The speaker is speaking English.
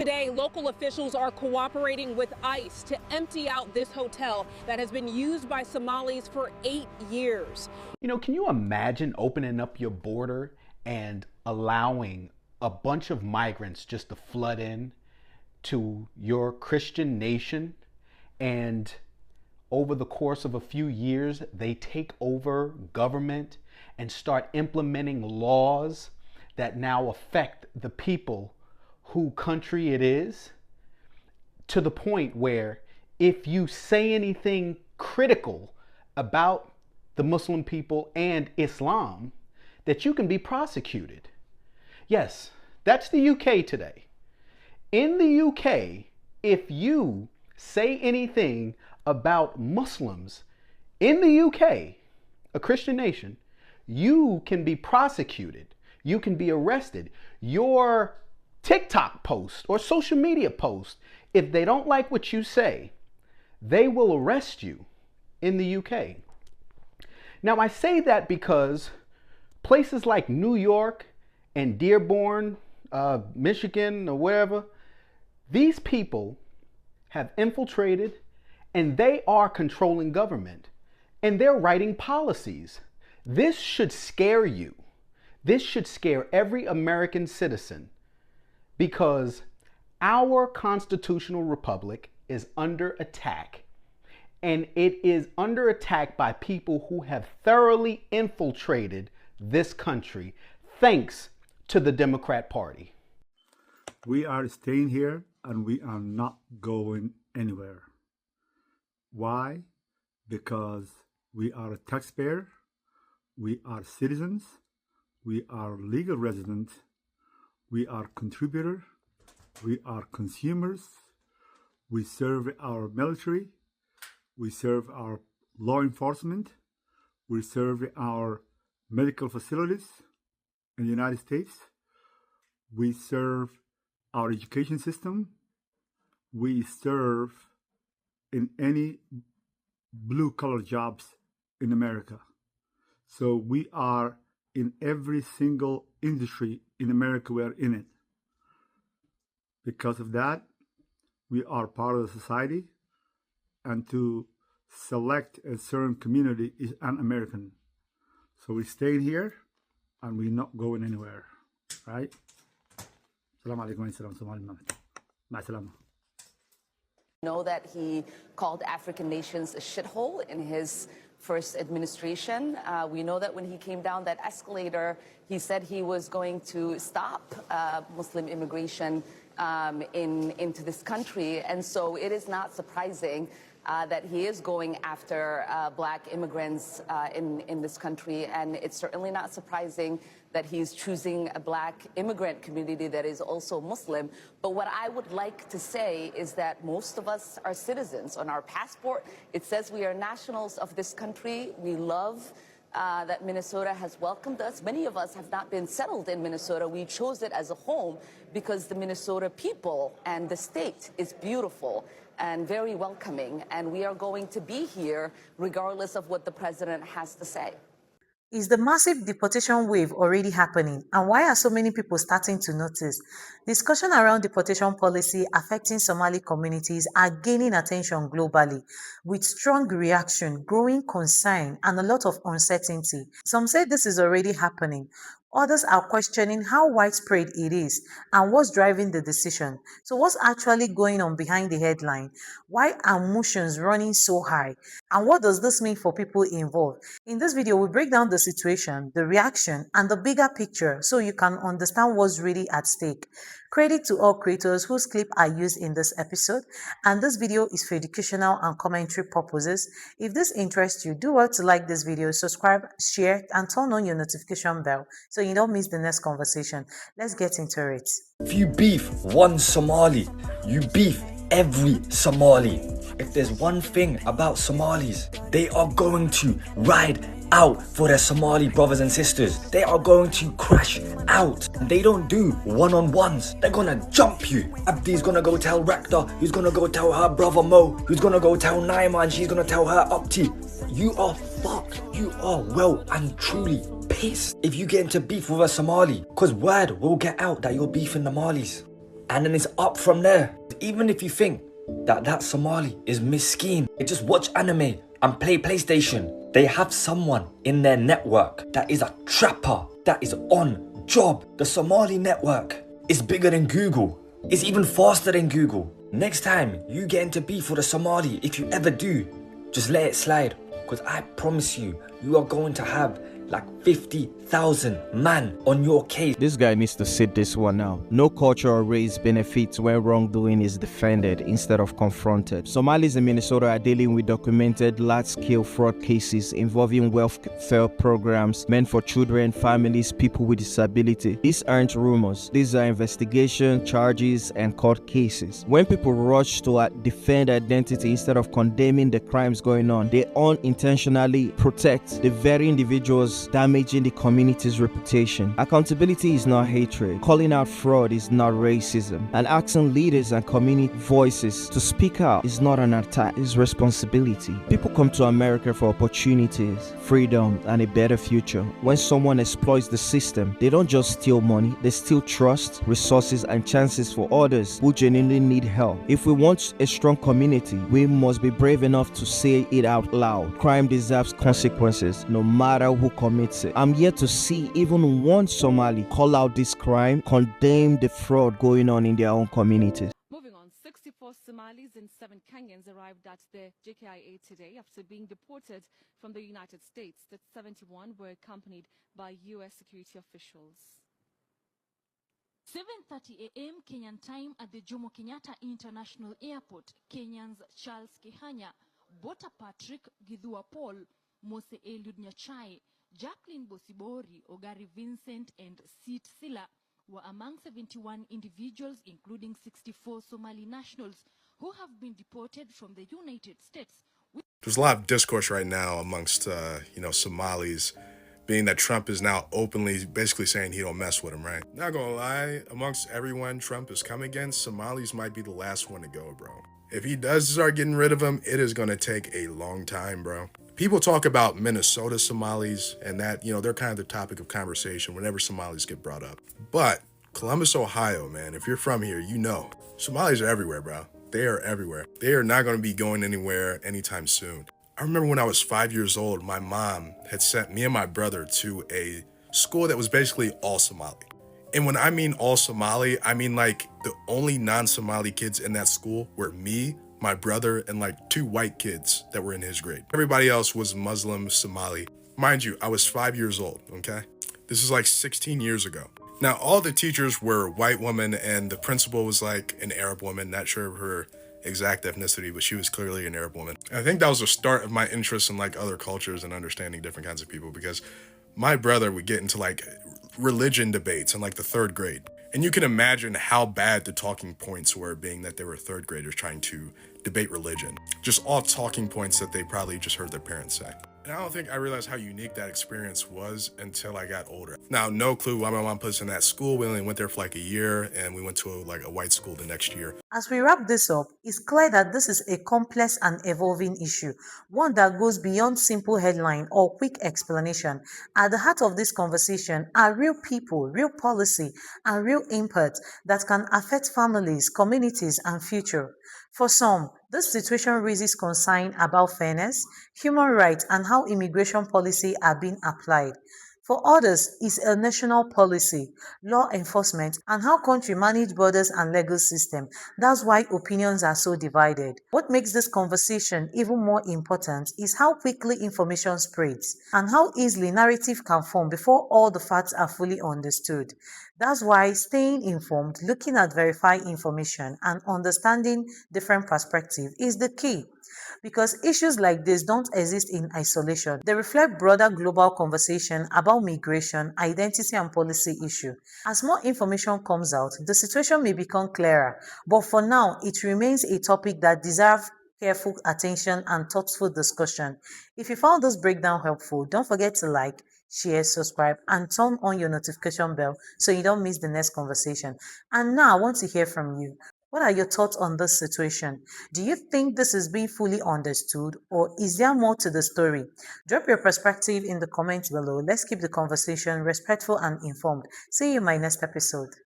Today, local officials are cooperating with ICE to empty out this hotel that has been used by Somalis for 8 years. You know, can you imagine opening up your border and allowing a bunch of migrants just to flood in to your Christian nation, and over the course of a few years, they take over government and start implementing laws that now affect the people who country it is, to the point where if you say anything critical about the Muslim people and Islam, that you can be prosecuted. Yes, that's the UK today. In the UK, if you say anything about Muslims in the UK, a Christian nation, you can be prosecuted. You can be arrested. Your TikTok post or social media post, if they don't like what you say, they will arrest you in the UK. Now, I say that because places like New York and Dearborn, Michigan, or wherever, these people have infiltrated and they are controlling government and they're writing policies. This should scare you. This should scare every American citizen, because our constitutional republic is under attack, and it is under attack by people who have thoroughly infiltrated this country, thanks to the Democrat Party. We are staying here and we are not going anywhere. Why? Because we are a taxpayer, we are citizens, we are legal residents, we are contributors, we are consumers, we serve our military, we serve our law enforcement, we serve our medical facilities in the United States, we serve our education system, we serve in any blue-collar jobs in America. So we are in every single industry in America, we are in it. Because of that, we are part of the society, and to select a certain community is un-American. So we stayed here and we're not going anywhere, right? Assalamu alaikum, Somali. Ma salama. Know that he called African nations a shithole in his first administration. We know that when he came down that escalator, he said he was going to stop Muslim immigration into this country. And so it is not surprising that he is going after black immigrants in this country. And it's certainly not surprising that he's choosing a black immigrant community that is also Muslim. But what I would like to say is that most of us are citizens. On our passport, it says we are nationals of this country. We love that Minnesota has welcomed us. Many of us have not been settled in Minnesota. We chose it as a home because the Minnesota people and the state is beautiful and very welcoming. And we are going to be here regardless of what the president has to say. Is the massive deportation wave already happening? And why are so many people starting to notice? Discussion around deportation policy affecting Somali communities are gaining attention globally, with strong reaction, growing concern, and a lot of uncertainty. Some say this is already happening. Others are questioning how widespread it is and what's driving the decision. So what's actually going on behind the headline? Why are emotions running so high? And what does this mean for people involved? In this video, we break down the situation, the reaction, and the bigger picture so you can understand what's really at stake. Credit to all creators whose clips are used in this episode, and this video is for educational and commentary purposes. If this interests you, do well to like this video, subscribe, share, and turn on your notification bell so you don't miss the next conversation. Let's get into it. If you beef one Somali, you beef every Somali. If there's one thing about Somalis, they are going to ride out for their Somali brothers and sisters. They are going to crash out. They don't do one-on-ones. They're gonna jump you. Abdi's gonna go tell Rakta, he's gonna go tell her brother Mo, who's gonna go tell Naima, and she's gonna tell her Upti. You are fucked. You are well and truly pissed if you get into beef with a Somali, because word will get out that you're beefing the Malis. and then it's up from there. Even if you think that Somali is miskin, just watch anime and play PlayStation. They have someone in their network that is a trapper, that is on job. The Somali network is bigger than Google. It's even faster than Google. Next time you get into beef with a Somali, if you ever do, just let it slide. Because I promise you, you are going to have like 50,000 man on your case. This guy needs to sit this one out. No culture or race benefits when wrongdoing is defended instead of confronted. Somalis in Minnesota are dealing with documented large-scale fraud cases involving welfare programs meant for children, families, people with disability. These aren't rumors. These are investigation, charges, and court cases. When people rush to defend identity instead of condemning the crimes going on, they unintentionally protect the very individuals damaging the community's reputation. Accountability is not hatred. Calling out fraud is not racism. And asking leaders and community voices to speak out is not an attack, it's responsibility. People come to America for opportunities, freedom, and a better future. When someone exploits the system, they don't just steal money, they steal trust, resources, and chances for others who genuinely need help. If we want a strong community, we must be brave enough to say it out loud. Crime deserves consequences, no matter who commits it. I'm yet to see even one Somali call out this crime, condemn the fraud going on in their own communities. Moving on, 64 Somalis and 7 Kenyans arrived at the JKIA today after being deported from the United States. The 71 were accompanied by U.S. security officials. 7:30 a.m. Kenyan time at the Jomo Kenyatta International Airport, Kenyans Charles Kihanya, Bota Patrick Gidhua Paul, Mose Eliud Nyachai, Jacqueline Bosibori, Ogari Vincent, and Sit Sila were among 71 individuals, including 64 Somali nationals, who have been deported from the United States. There's a lot of discourse right now amongst, Somalis, being that Trump is now openly basically saying he don't mess with him, right? Not gonna lie, amongst everyone Trump is coming against, Somalis might be the last one to go, bro. If he does start getting rid of him, it is gonna take a long time, bro. People talk about Minnesota Somalis and that, they're kind of the topic of conversation whenever Somalis get brought up. But Columbus, Ohio, man, if you're from here, Somalis are everywhere, bro. They are everywhere. They are not going to be going anywhere anytime soon. I remember when I was 5 years old, my mom had sent me and my brother to a school that was basically all Somali. And when I mean all Somali, I mean like the only non-Somali kids in that school were me, my brother, and like 2 white kids that were in his grade. Everybody else was Muslim, Somali. Mind you, I was 5 years old, okay? This is like 16 years ago. Now, all the teachers were white women, and the principal was like an Arab woman, not sure of her exact ethnicity, but she was clearly an Arab woman. And I think that was the start of my interest in like other cultures and understanding different kinds of people, because my brother would get into like religion debates in like the 3rd grade. And you can imagine how bad the talking points were, being that they were 3rd graders trying to debate religion. Just all talking points that they probably just heard their parents say. And I don't think I realized how unique that experience was until I got older. Now, no clue why my mom put us in that school. We only went there for like a year, and we went to a white school the next year. As we wrap this up, it's clear that this is a complex and evolving issue, one that goes beyond simple headline or quick explanation. At the heart of this conversation are real people, real policy, and real input that can affect families, communities, and future. For some, this situation raises concern about fairness, human rights, and how immigration policy are being applied. For others, it's a national policy, law enforcement, and how country manage borders and legal system. That's why opinions are so divided. What makes this conversation even more important is how quickly information spreads and how easily narrative can form before all the facts are fully understood. That's why staying informed, looking at verified information, and understanding different perspectives is the key. Because issues like this don't exist in isolation. They reflect broader global conversation about migration, identity, and policy issues. As more information comes out, the situation may become clearer, but for now, it remains a topic that deserves careful attention and thoughtful discussion. If you found this breakdown helpful, don't forget to like, share, subscribe, and turn on your notification bell so you don't miss the next conversation. And now I want to hear from you. What are your thoughts on this situation? Do you think this is being fully understood, or is there more to the story? Drop your perspective in the comments below. Let's keep the conversation respectful and informed. See you in my next episode.